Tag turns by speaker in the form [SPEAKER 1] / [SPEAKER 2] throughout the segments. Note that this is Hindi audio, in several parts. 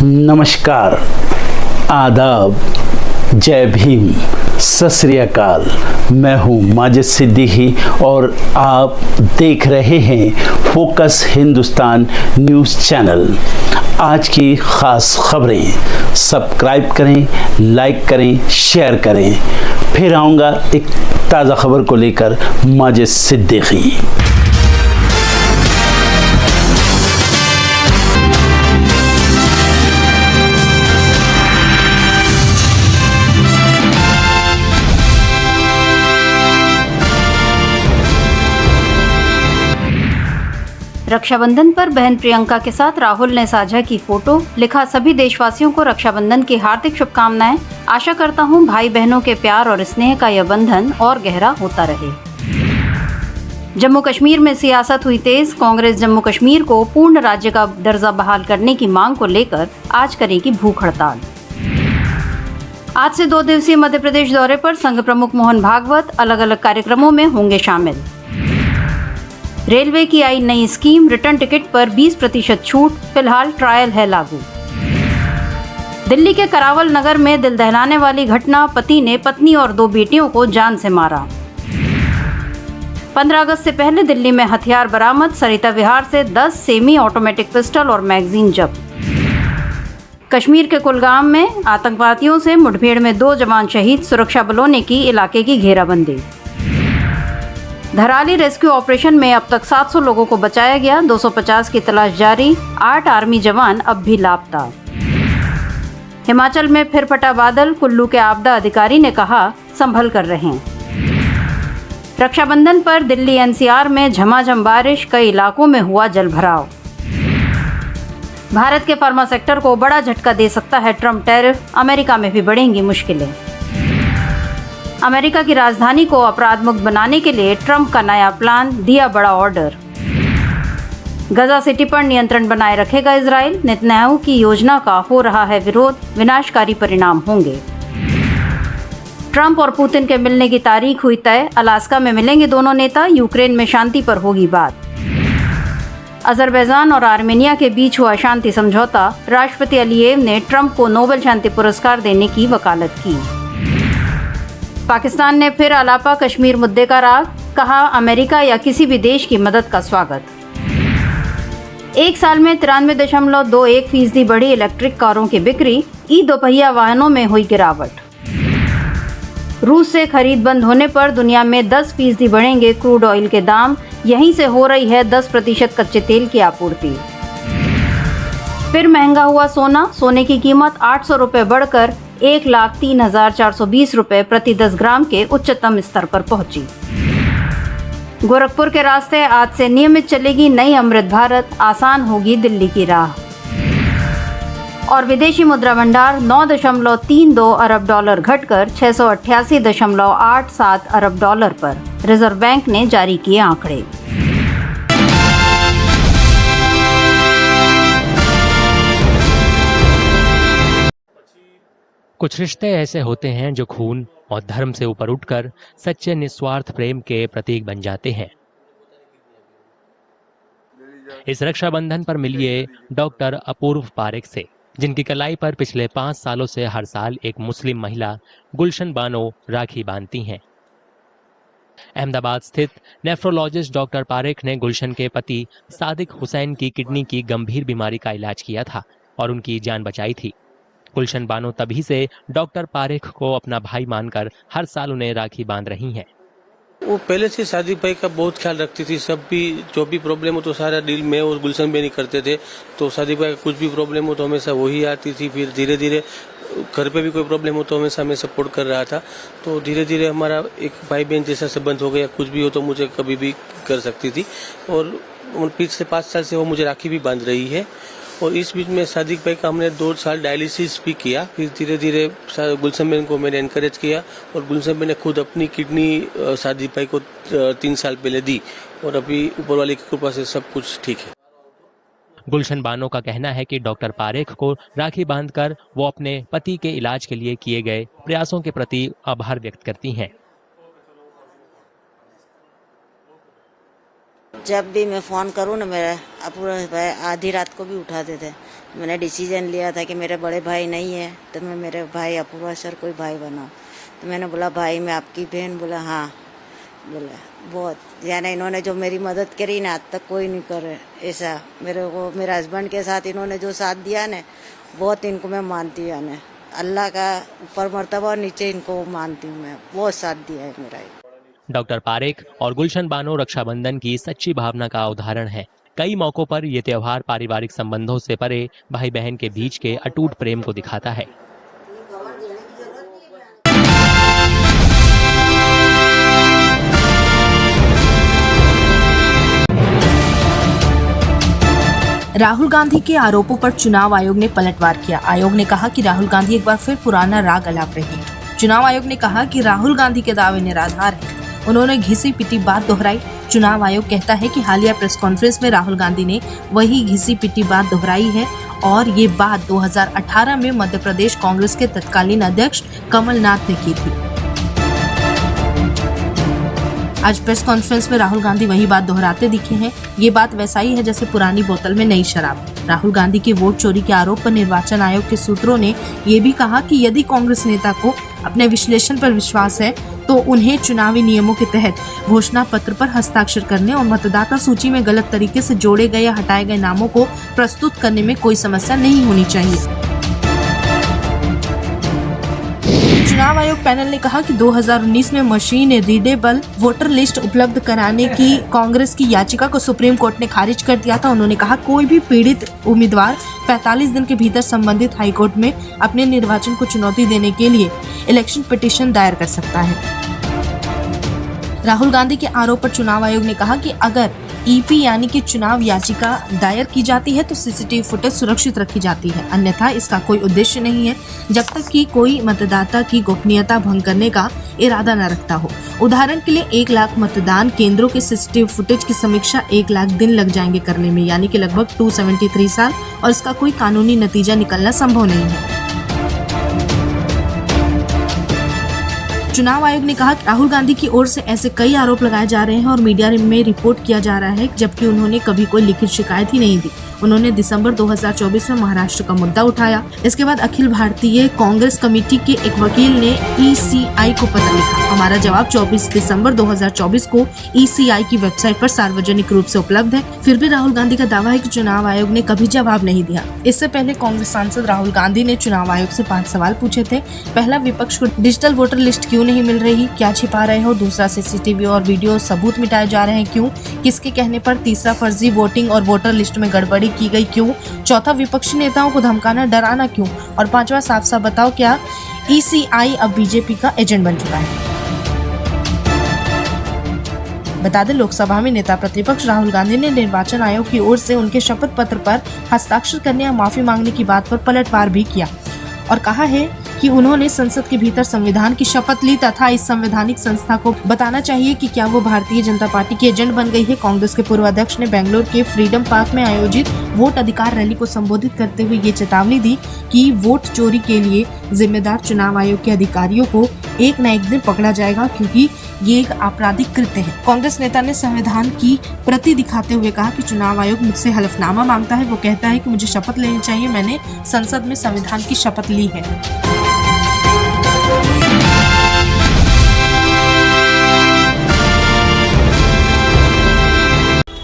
[SPEAKER 1] नमस्कार, आदाब, जय भीम, सत श्री अकाल। मैं हूँ माजिद सिद्दीकी और आप देख रहे हैं फोकस हिंदुस्तान न्यूज़ चैनल। आज की ख़ास खबरें सब्सक्राइब करें, लाइक करें, शेयर करें। फिर आऊँगा एक ताज़ा खबर को लेकर माजिद सिद्दीकी।
[SPEAKER 2] रक्षाबंधन पर बहन प्रियंका के साथ राहुल ने साझा की फोटो। लिखा, सभी देशवासियों को रक्षाबंधन की हार्दिक शुभकामनाएं। आशा करता हूं भाई बहनों के प्यार और स्नेह का यह बंधन और गहरा होता रहे। जम्मू कश्मीर में सियासत हुई तेज। कांग्रेस जम्मू कश्मीर को पूर्ण राज्य का दर्जा बहाल करने की मांग को लेकर आज करेगी भूख हड़ताल। आज से 2 दिवसीय मध्य प्रदेश दौरे पर संघ प्रमुख मोहन भागवत अलग अलग कार्यक्रमों में होंगे शामिल। रेलवे की आई नई स्कीम, रिटर्न टिकट पर 20% छूट, फिलहाल ट्रायल है लागू। दिल्ली के करावल नगर में दिल दहलाने वाली घटना, पति ने पत्नी और 2 बेटियों को जान से मारा। 15 अगस्त से पहले दिल्ली में हथियार बरामद। सरिता विहार से 10 सेमी ऑटोमेटिक पिस्टल और मैगजीन जब्त। कश्मीर के कुलगाम में आतंकवादियों से मुठभेड़ में 2 जवान शहीद, सुरक्षा बलों ने की इलाके की घेराबंदी। धराली रेस्क्यू ऑपरेशन में अब तक 700 लोगों को बचाया गया, 250 की तलाश जारी, 8 आर्मी जवान अब भी लापता। हिमाचल में फिर फटा बादल, कुल्लू के आपदा अधिकारी ने कहा संभल कर रहें। रक्षाबंधन पर दिल्ली एनसीआर में झमाझम बारिश, कई इलाकों में हुआ जलभराव। भारत के फार्मा सेक्टर को बड़ा झटका दे सकता है ट्रंप टैरिफ, अमेरिका में भी बढ़ेंगी मुश्किलें। अमेरिका की राजधानी को अपराध मुक्त बनाने के लिए ट्रंप का नया प्लान, दिया बड़ा ऑर्डर। गजा सिटी पर नियंत्रण बनाए रखेगा इजराइल, नेतन्याहू की योजना का हो रहा है विरोध, विनाशकारी परिणाम होंगे। ट्रंप और पुतिन के मिलने की तारीख हुई तय, अलास्का में मिलेंगे दोनों नेता, यूक्रेन में शांति पर होगी बात। अजरबैजान और आर्मेनिया के बीच हुआ शांति समझौता, राष्ट्रपति अलियेव ने ट्रंप को नोबेल शांति पुरस्कार देने की वकालत की। पाकिस्तान ने फिर आलापा कश्मीर मुद्दे का राग, कहा अमेरिका या किसी भी देश की मदद का स्वागत। एक साल में 93.21% बढ़ी इलेक्ट्रिक कारों की बिक्री, ई दोपहिया वाहनों में हुई गिरावट। रूस से खरीद बंद होने पर दुनिया में 10% बढ़ेंगे क्रूड ऑयल के दाम, यहीं से हो रही है 10% कच्चे तेल की आपूर्ति। फिर महंगा हुआ सोना, सोने की कीमत 800 रुपये बढ़कर 1,03,420 रुपये प्रति 10 ग्राम के उच्चतम स्तर पर पहुंची। गोरखपुर के रास्ते आज से नियमित चलेगी नई अमृत भारत, आसान होगी दिल्ली की राह। और विदेशी मुद्रा भंडार 9.32 अरब डॉलर घटकर 688.87 अरब डॉलर पर, रिजर्व बैंक ने जारी किए आंकड़े।
[SPEAKER 3] कुछ रिश्ते ऐसे होते हैं जो खून और धर्म से ऊपर उठकर सच्चे निस्वार्थ प्रेम के प्रतीक बन जाते हैं। इस रक्षाबंधन पर मिलिए डॉक्टर अपूर्व पारेख से, जिनकी कलाई पर पिछले 5 सालों से हर साल एक मुस्लिम महिला गुलशन बानो राखी बांधती हैं। अहमदाबाद स्थित नेफ्रोलॉजिस्ट डॉक्टर पारेख ने गुलशन के पति सादिक हुसैन की किडनी की गंभीर बीमारी का इलाज किया था और उनकी जान बचाई थी। गुलशन बानो तभी से डॉक्टर पारेख को अपना भाई मानकर हर साल उन्हें राखी बांध रही हैं।
[SPEAKER 4] वो पहले से सादिक भाई का बहुत ख्याल रखती थी। सब भी जो भी प्रॉब्लम हो तो सारा डील में और गुलशन भी नहीं करते थे। तो सादिक भाई का कुछ भी प्रॉब्लम हो तो हमेशा वही आती थी। फिर धीरे धीरे घर पे भी कोई प्रॉब्लम हो तो हमेशा मैं सपोर्ट कर रहा था। तो धीरे धीरे हमारा एक भाई बहन जैसा संबंध हो गया। कुछ भी हो तो मुझे कभी भी कर सकती थी और पिछले 5 साल से वो मुझे राखी भी बांध रही है। और इस बीच में सादिक भाई का हमने 2 साल डायलिसिस भी किया। फिर धीरे धीरे गुलशन बहन को मैंने एनकरेज किया और गुलशन बहन ने खुद अपनी किडनी सादिक भाई को 3 साल पहले दी और अभी ऊपर वाले की कृपा से सब कुछ ठीक है।
[SPEAKER 3] गुलशन बानो का कहना है कि डॉक्टर पारेख को राखी बांधकर वो अपने पति के इलाज के लिए किए गए प्रयासों के प्रति आभार व्यक्त करती हैं।
[SPEAKER 5] जब भी मैं फ़ोन करूँ ना, मेरा अपूर्व भाई आधी रात को भी उठाते थे। मैंने डिसीजन लिया था कि मेरे बड़े भाई नहीं है तो मैं मेरे भाई अपूर्वा सर कोई भाई बनाऊँ। तो मैंने बोला भाई मैं आपकी बहन। बोला हाँ। बोला बहुत यानी इन्होंने जो मेरी मदद करी ना, आज तक कोई नहीं करे ऐसा। मेरे को मेरे हस्बैंड के साथ इन्होंने जो साथ दिया ना, बहुत इनको मैं मानती हूँ। यानी अल्लाह का ऊपर मर्तबा और नीचे इनको मानती हूँ मैं। बहुत साथ दिया है मेरा।
[SPEAKER 3] डॉक्टर पारेख और गुलशन बानो रक्षाबंधन की सच्ची भावना का उदाहरण है। कई मौकों पर ये त्योहार पारिवारिक संबंधों से परे भाई बहन के बीच के अटूट प्रेम को दिखाता है।
[SPEAKER 6] राहुल गांधी के आरोपों पर चुनाव आयोग ने पलटवार किया। आयोग ने कहा कि राहुल गांधी एक बार फिर पुराना राग अलाप रहे हैं। चुनाव आयोग ने कहा कि राहुल गांधी के दावे निराधार हैं। उन्होंने घिसी पिटी बात दोहराई। चुनाव आयोग कहता है कि हालिया प्रेस कॉन्फ्रेंस में राहुल गांधी ने वही घिसी पिटी बात दोहराई है और ये बात 2018 में मध्य प्रदेश कांग्रेस के तत्कालीन अध्यक्ष कमलनाथ ने की थी। आज प्रेस कॉन्फ्रेंस में राहुल गांधी वही बात दोहराते दिखे हैं। ये बात वैसा ही है जैसे पुरानी बोतल में नई शराब। राहुल गांधी के वोट चोरी के आरोप पर निर्वाचन आयोग के सूत्रों ने ये भी कहा कि यदि कांग्रेस नेता को अपने विश्लेषण पर विश्वास है तो उन्हें चुनावी नियमों के तहत घोषणा पत्र पर हस्ताक्षर करने और मतदाता सूची में गलत तरीके से जोड़े गए या हटाए गए नामों को प्रस्तुत करने में कोई समस्या नहीं होनी चाहिए। चुनाव आयोग पैनल ने कहा कि 2019 में मशीन रीडेबल वोटर लिस्ट उपलब्ध कराने की कांग्रेस की याचिका को सुप्रीम कोर्ट ने खारिज कर दिया था। उन्होंने कहा कोई भी पीड़ित उम्मीदवार 45 दिन के भीतर संबंधित हाईकोर्ट में अपने निर्वाचन को चुनौती देने के लिए इलेक्शन पिटीशन दायर कर सकता है। राहुल गांधी के आरोप पर चुनाव आयोग ने कहा कि अगर ईपी यानी कि चुनाव याचिका दायर की जाती है तो सीसीटीवी फुटेज सुरक्षित रखी जाती है, अन्यथा इसका कोई उद्देश्य नहीं है जब तक कि कोई मतदाता की गोपनीयता भंग करने का इरादा न रखता हो। उदाहरण के लिए 1 लाख मतदान केंद्रों के सीसीटीवी फुटेज की समीक्षा 1 लाख दिन लग जाएंगे करने में, यानी कि लगभग 273 साल, और इसका कोई कानूनी नतीजा निकलना संभव नहीं है। चुनाव आयोग ने कहा कि राहुल गांधी की ओर से ऐसे कई आरोप लगाए जा रहे हैं और मीडिया में रिपोर्ट किया जा रहा है, जबकि उन्होंने कभी कोई लिखित शिकायत ही नहीं दी। उन्होंने दिसंबर 2024 में महाराष्ट्र का मुद्दा उठाया। इसके बाद अखिल भारतीय कांग्रेस कमेटी के एक वकील ने ईसीआई को पत्र लिखा। हमारा जवाब 24 दिसंबर 2024 को ईसीआई की वेबसाइट पर सार्वजनिक रूप से उपलब्ध है। फिर भी राहुल गांधी का दावा है कि चुनाव आयोग ने कभी जवाब नहीं दिया। इससे पहले कांग्रेस सांसद राहुल गांधी ने चुनाव आयोग से 5 सवाल पूछे थे। पहला, विपक्ष को डिजिटल वोटर लिस्ट क्यों नहीं मिल रही, क्या छिपा रहे हो? दूसरा, सीसीटीवी और वीडियो सबूत मिटाए जा रहे हैं, क्यों, किसके कहने पर? तीसरा, फर्जी वोटिंग और वोटर लिस्ट में गड़बड़ी की गई, क्यों? चौथा, विपक्षी नेताओं को धमकाना डराना क्यों? और पांचवा, साफ साफ बताओ क्या ईसीआई अब बीजेपी का एजेंट बन चुका है? बता दें, लोकसभा में नेता प्रतिपक्ष राहुल गांधी ने निर्वाचन आयोग की ओर से उनके शपथ पत्र पर हस्ताक्षर करने या माफी मांगने की बात पर पलटवार भी किया और कहा है कि उन्होंने संसद के भीतर संविधान की शपथ ली तथा इस संवैधानिक संस्था को बताना चाहिए कि क्या वो भारतीय जनता पार्टी की एजेंट बन गई है। कांग्रेस के पूर्व अध्यक्ष ने बेंगलुरु के फ्रीडम पार्क में आयोजित वोट अधिकार रैली को संबोधित करते हुए ये चेतावनी दी कि वोट चोरी के लिए जिम्मेदार चुनाव आयोग के अधिकारियों को एक न एक दिन पकड़ा जाएगा, क्योंकि ये एक आपराधिक कृत्य है। कांग्रेस नेता ने संविधान की प्रति दिखाते हुए कहा कि चुनाव आयोग मुझसे हलफनामा मांगता है। वो कहता है कि मुझे शपथ लेनी चाहिए, मैंने संसद में संविधान की शपथ ली है।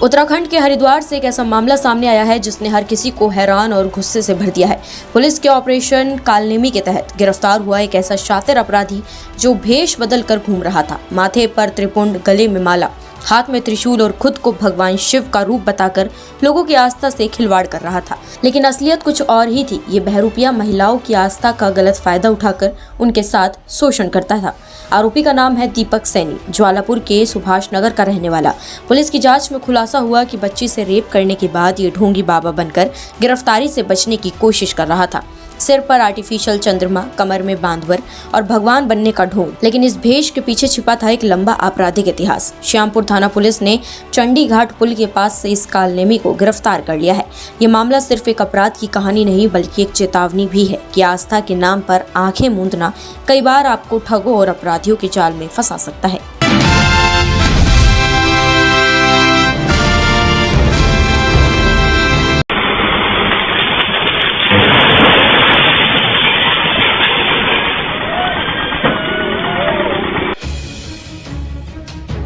[SPEAKER 7] उत्तराखंड के हरिद्वार से एक ऐसा मामला सामने आया है जिसने हर किसी को हैरान और गुस्से से भर दिया है। पुलिस के ऑपरेशन कालनेमी के तहत गिरफ्तार हुआ एक ऐसा शातिर अपराधी जो भेष बदल कर घूम रहा था। माथे पर त्रिपुंड, गले में माला, हाथ में त्रिशूल और खुद को भगवान शिव का रूप बताकर लोगों की आस्था से खिलवाड़ कर रहा था। लेकिन असलियत कुछ और ही थी। ये बहरूपिया महिलाओं की आस्था का गलत फायदा उठाकर उनके साथ शोषण करता था। आरोपी का नाम है दीपक सैनी, ज्वालापुर के सुभाष नगर का रहने वाला। पुलिस की जांच में खुलासा हुआ कि बच्ची से रेप करने के बाद ये ढोंगी बाबा बनकर गिरफ्तारी से बचने की कोशिश कर रहा था। सिर पर आर्टिफिशियल चंद्रमा, कमर में बांधवर और भगवान बनने का ढोंग। लेकिन इस भेष के पीछे छिपा था एक लंबा आपराधिक इतिहास। श्यामपुर थाना पुलिस ने चंडी घाट पुल के पास से इस कालनेमी को गिरफ्तार कर लिया है। ये मामला सिर्फ एक अपराध की कहानी नहीं बल्कि एक चेतावनी भी है कि आस्था के नाम पर आंखें मूंदना कई बार आपको ठगों और अपराधियों के जाल में फंसा सकता है।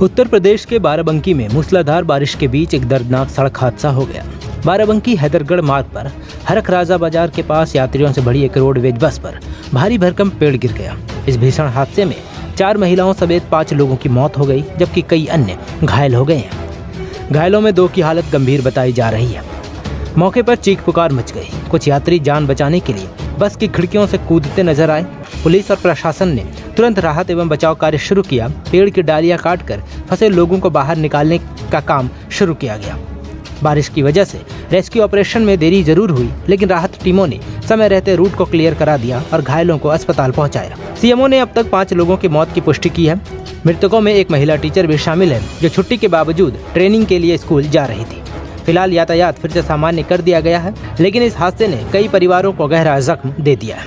[SPEAKER 8] उत्तर प्रदेश के बाराबंकी में मूसलाधार बारिश के बीच एक दर्दनाक सड़क हादसा हो गया। बाराबंकी हैदरगढ़ मार्ग पर हरख राजा बाजार के पास यात्रियों से भरी एक रोडवेज बस पर भारी भरकम पेड़ गिर गया। इस भीषण हादसे में 4 महिलाओं समेत 5 लोगों की मौत हो गई, जबकि कई अन्य घायल हो गए हैं। घायलों में 2 की हालत गंभीर बताई जा रही है। मौके पर चीख पुकार मच गई। कुछ यात्री जान बचाने के लिए बस की खिड़कियों से कूदते नजर आए। पुलिस और प्रशासन ने तुरंत राहत एवं बचाव कार्य शुरू किया। पेड़ की डालियां काटकर फंसे लोगों को बाहर निकालने का काम शुरू किया गया। बारिश की वजह से रेस्क्यू ऑपरेशन में देरी जरूर हुई, लेकिन राहत टीमों ने समय रहते रूट को क्लियर करा दिया और घायलों को अस्पताल पहुंचाया। सीएमओ ने अब तक 5 लोगों की मौत की पुष्टि की है। मृतकों में एक महिला टीचर भी शामिल है, जो छुट्टी के बावजूद ट्रेनिंग के लिए स्कूल जा रही थी। फिलहाल यातायात फिर से सामान्य कर दिया गया है, लेकिन इस हादसे ने कई परिवारों को गहरा जख्म दे दिया है।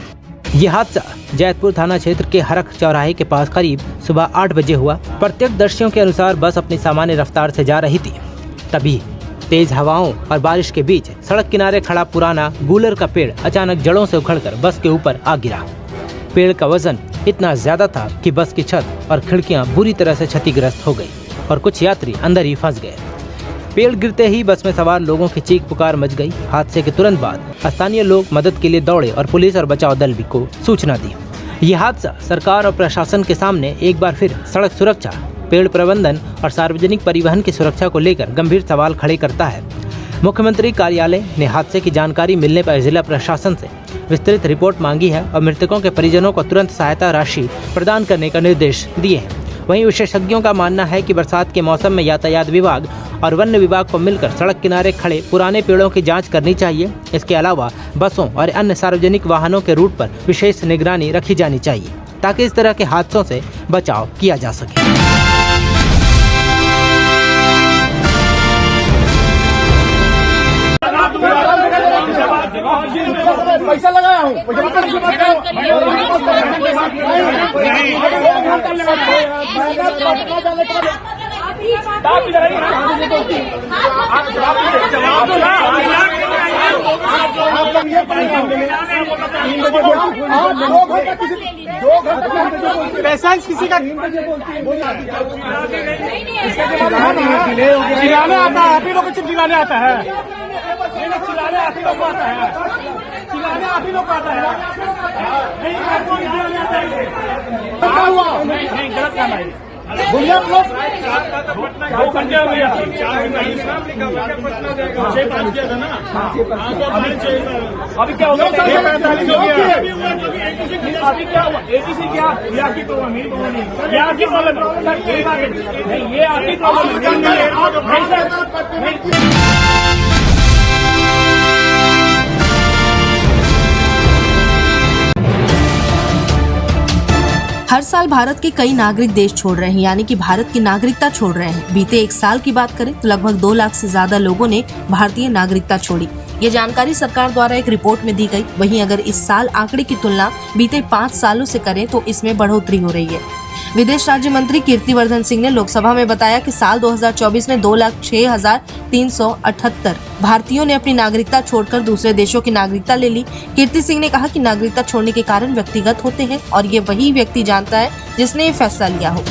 [SPEAKER 8] ये हादसा जैतपुर थाना क्षेत्र के हरख चौराहे के पास करीब सुबह 8 बजे हुआ। प्रत्यक्षदर्शियों के अनुसार बस अपनी सामान्य रफ्तार से जा रही थी, तभी तेज हवाओं और बारिश के बीच सड़क किनारे खड़ा पुराना गूलर का पेड़ अचानक जड़ों से उखड़कर बस के ऊपर आ गिरा। पेड़ का वजन इतना ज्यादा था कि बस की छत और खिड़कियां बुरी तरह से क्षतिग्रस्त हो गई और कुछ यात्री अंदर ही फंस गए। पेड़ गिरते ही बस में सवार लोगों की चीख पुकार मच गई। हादसे के तुरंत बाद स्थानीय लोग मदद के लिए दौड़े और पुलिस और बचाव दल भी को सूचना दी। यह हादसा सरकार और प्रशासन के सामने एक बार फिर सड़क सुरक्षा, पेड़ प्रबंधन और सार्वजनिक परिवहन की सुरक्षा को लेकर गंभीर सवाल खड़े करता है। मुख्यमंत्री कार्यालय ने हादसे की जानकारी मिलने पर जिला प्रशासन से विस्तृत रिपोर्ट मांगी है और मृतकों के परिजनों को तुरंत सहायता राशि प्रदान करने का निर्देश दिए हैं। वहीं विशेषज्ञों का मानना है कि बरसात के मौसम में यातायात विभाग और वन विभाग को मिलकर सड़क किनारे खड़े पुराने पेड़ों की जांच करनी चाहिए। इसके अलावा बसों और अन्य सार्वजनिक वाहनों के रूट पर विशेष निगरानी रखी जानी चाहिए, ताकि इस तरह के हादसों से बचाव किया जा सके।
[SPEAKER 9] पैसा लगाया हूँ, पैसा किसी का चिल्लाने आता है, आप ही लोग को चिल्लाने आता है, चिल्लाने आप ही लोग को आता है, चिल्लाने आप ही लोग को आता है। नहीं गलत काम है। बोलिए आप लोग अभी क्या होगा? अभी क्या हुआ? एबीसी क्या? ये आपकी प्रॉब्लम, मेरी प्रॉब्लम नहीं। ये आपकी प्रॉब्लम है, ये आपकी प्रॉब्लम है।
[SPEAKER 6] हर साल भारत के कई नागरिक देश छोड़ रहे हैं, यानी कि भारत की नागरिकता छोड़ रहे हैं। बीते 1 साल की बात करें तो लगभग 2 लाख से ज्यादा लोगों ने भारतीय नागरिकता छोड़ी। ये जानकारी सरकार द्वारा एक रिपोर्ट में दी गई। वहीं अगर इस साल आंकड़े की तुलना बीते 5 सालों से करें तो इसमें बढ़ोतरी हो रही है। विदेश राज्य मंत्री कीर्तिवर्धन सिंह ने लोकसभा में बताया कि साल 2024 में 2,06,378 भारतीयों ने अपनी नागरिकता छोड़कर दूसरे देशों की नागरिकता ले ली। कीर्ति सिंह ने कहा कि नागरिकता छोड़ने के कारण व्यक्तिगत होते हैं और ये वही व्यक्ति जानता है जिसने ये फैसला लिया हो।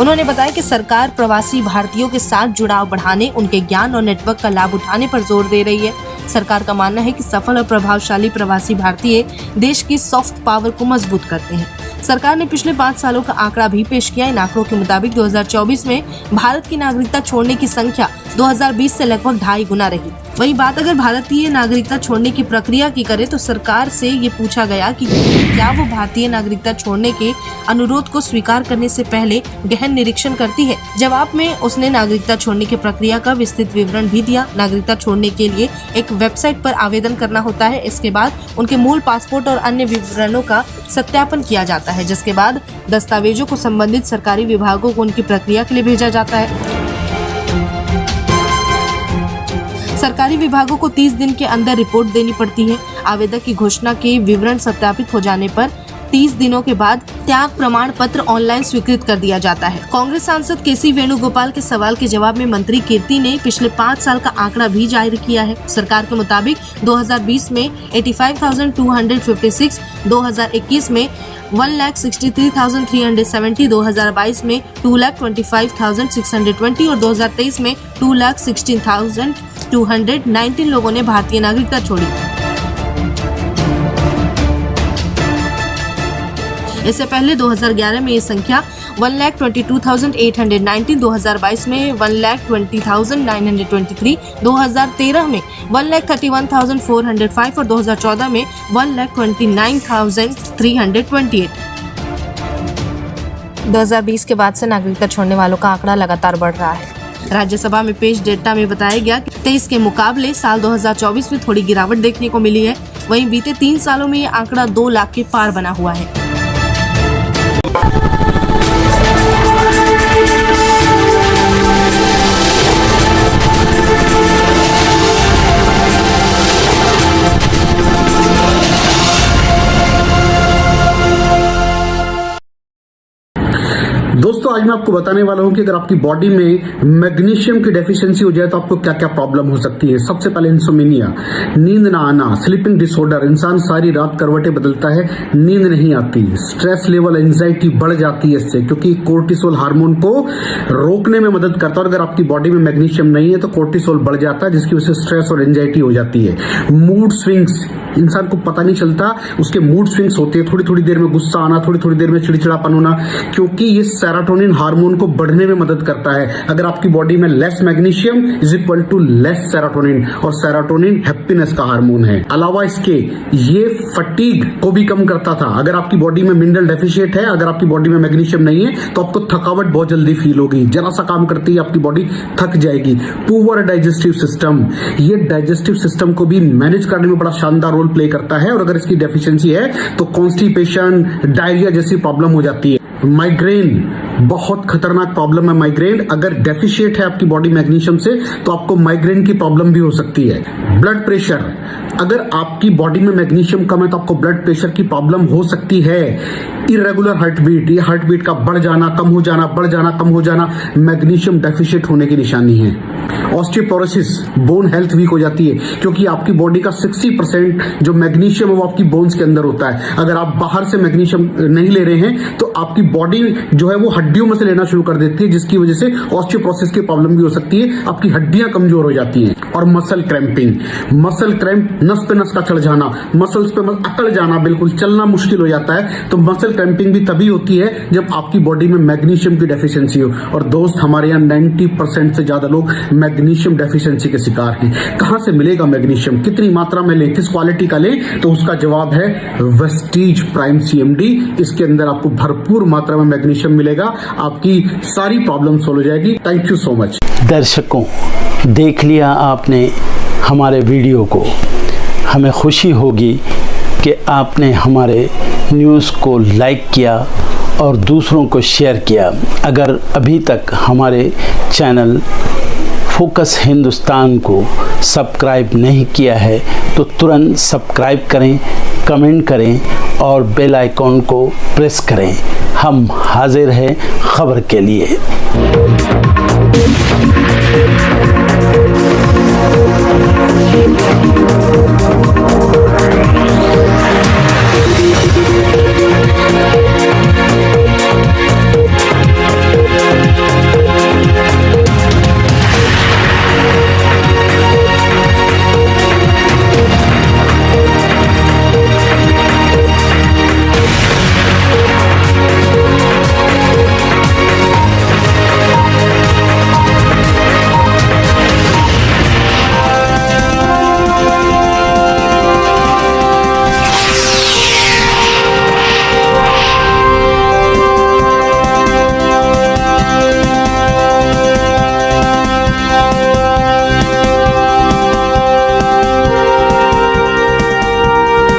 [SPEAKER 6] उन्होंने बताया कि सरकार प्रवासी भारतीयों के साथ जुड़ाव बढ़ाने, उनके ज्ञान और नेटवर्क का लाभ उठाने पर जोर दे रही है। सरकार का मानना है कि सफल और प्रभावशाली प्रवासी भारतीय देश की सॉफ्ट पावर को मजबूत करते हैं। सरकार ने पिछले 5 सालों का आंकड़ा भी पेश किया। इन आंकड़ों के मुताबिक 2024 में भारत की नागरिकता छोड़ने की संख्या 2020 से लगभग 2.5 गुना रही। वहीं बात अगर भारतीय नागरिकता छोड़ने की प्रक्रिया की करे तो सरकार से ये पूछा गया कि क्या वो भारतीय नागरिकता छोड़ने के अनुरोध को स्वीकार करने से पहले गहन निरीक्षण करती है। जवाब में उसने नागरिकता छोड़ने की प्रक्रिया का विस्तृत विवरण भी दिया। नागरिकता छोड़ने के लिए एक वेबसाइट पर आवेदन करना होता है। इसके बाद उनके मूल पासपोर्ट और अन्य विवरणों का सत्यापन किया जाता है, जिसके बाद दस्तावेजों को संबंधित सरकारी विभागों को उनकी प्रक्रिया के लिए भेजा जाता है। सरकारी विभागों को 30 दिन के अंदर रिपोर्ट देनी पड़ती है। आवेदक की घोषणा के विवरण सत्यापित हो जाने पर 30 दिनों के बाद त्याग प्रमाण पत्र ऑनलाइन स्वीकृत कर दिया जाता है। कांग्रेस सांसद केसी वेणुगोपाल के सवाल के जवाब में मंत्री कीर्ति ने पिछले 5 साल का आंकड़ा भी जारी किया है। सरकार के मुताबिक 2020 में 85,256, 2021 में 1,63,370, 2022 में 2,25,620 और 2023 में 2,16,219 लोगों ने भारतीय नागरिकता छोड़ी। इससे पहले 2011 में ये संख्या 1,22,819, 2022 में 1,20,923, 2013 में 1,31,405 और 2014 में 1,29,328। 2020 के बाद से नागरिकता छोड़ने वालों का आंकड़ा लगातार बढ़ रहा है। राज्यसभा में पेश डेटा में बताया गया कि 23 के मुकाबले साल 2024 में थोड़ी गिरावट देखने को मिली है। वहीं बीते 3 सालों में ये आंकड़ा 2 लाख के पार बना हुआ है।
[SPEAKER 10] दोस्तों आज मैं आपको बताने वाला हूं कि अगर आपकी बॉडी में मैग्नीशियम की डेफिशिएंसी हो जाए तो आपको क्या क्या प्रॉब्लम हो सकती है। सबसे पहले इंसोमेनिया, नींद ना आना, स्लीपिंग डिसऑर्डर, इंसान सारी रात करवटें बदलता है, नींद नहीं आती, स्ट्रेस लेवल, एंजाइटी बढ़ जाती है इससे, क्योंकि कोर्टिसोल हार्मोन को रोकने में मदद करता है। और अगर आपकी बॉडी में मैग्नीशियम नहीं है तो कोर्टिसोल बढ़ जाता है, जिसकी वजह से स्ट्रेस और एंजाइटी हो जाती है। मूड स्विंग्स, इंसान को पता नहीं चलता उसके मूड स्विंग्स होते हैं, थोड़ी थोड़ी देर में गुस्सा आना, थोड़ी थोड़ी देर में चिड़चिड़ापन होना, क्योंकि ये सेरोटोनिन हार्मोन को बढ़ने में मदद करता है। अगर आपकी बॉडी में less magnesium is equal to less serotonin, और सेरोटोनिन हैप्पीनेस का हार्मोन है। अलावा इसके ये फटीग को भी कम करता था। अगर आपकी बॉडी में मिनरल डेफिशिएट है, अगर आपकी बॉडी में मैग्नीशियम नहीं है तो आपको थकावट बहुत जल्दी फील होगी, जरा सा काम करती है आपकी बॉडी थक जाएगी। पुअर डाइजेस्टिव सिस्टम, ये डाइजेस्टिव सिस्टम को भी मैनेज करने में बड़ा शानदार रोल प्ले करता है। और अगर इसकी डेफिशिएंसी है तो कॉन्स्टिपेशन, डायरिया जैसी प्रॉब्लम हो जाती है। माइग्रेन बहुत खतरनाक प्रॉब्लम है। माइग्रेन अगर डेफिशिएट है आपकी बॉडी मैग्नीशियम से तो आपको माइग्रेन की प्रॉब्लम भी हो सकती है। ब्लड प्रेशर, अगर आपकी बॉडी में मैग्नीशियम कम है तो आपको ब्लड प्रेशर की प्रॉब्लम हो सकती है। इरेगुलर हार्ट बीट, ये हार्ट बीट का बढ़ जाना, कम हो जाना, बढ़ जाना, कम हो जाना, मैग्नीशियम डेफिशिएट होने की निशानी है। ऑस्टियोपोरोसिस, बोन हेल्थ वीक हो जाती है, क्योंकि आपकी बॉडी का 60% जो मैग्नीशियम है वो आपकी बोन्स के अंदर होता है। अगर आप बाहर से मैग्नीशियम नहीं ले रहे हैं तो आपकी बॉडी जो है वो हड्डियों में से लेना शुरू कर देती है, जिसकी वजह से ऑस्टियोपोरोसिस की प्रॉब्लम भी हो सकती है, आपकी हड्डियां कमजोर हो जाती हैं। और मसल क्रैम्पिंग, मसल क्रैम्प, नस पे नस का चढ़ जाना, मसल्स पे अकड़ जाना, बिल्कुल चलना मुश्किल हो जाता है। तो मसल क्रैम्पिंग भी तभी होती है जब आपकी बॉडी में मैग्नीशियम की डेफिशिएंसी हो। और दोस्त, हमारे यहाँ 90% से ज्यादा लोग मैग्नीशियम डेफिशिएंसी के शिकार हैं। कहां से मिलेगा मैग्नीशियम, कितनी मात्रा में लें, किस क्वालिटी का लें? तो उसका जवाब है वेस्टीज प्राइम CMD। इसके अंदर आपको भरपूर मात्रा में मैग्नीशियम मिलेगा, आपकी सारी प्रॉब्लम सॉल्व हो जाएगी। Thank you so much.
[SPEAKER 1] दर्शकों, देख लिया आपने हमारे वीडियो को। हमें खुशी होगी कि आपने हमारे न्यूज़ को लाइक किया और दूसरों को शेयर किया। अगर अभी तक हमारे चैनल फोकस हिंदुस्तान को सब्सक्राइब नहीं किया है तो तुरंत सब्सक्राइब करें, कमेंट करें और बेल आइकॉन को प्रेस करें। हम हाजिर हैं खबर के लिए।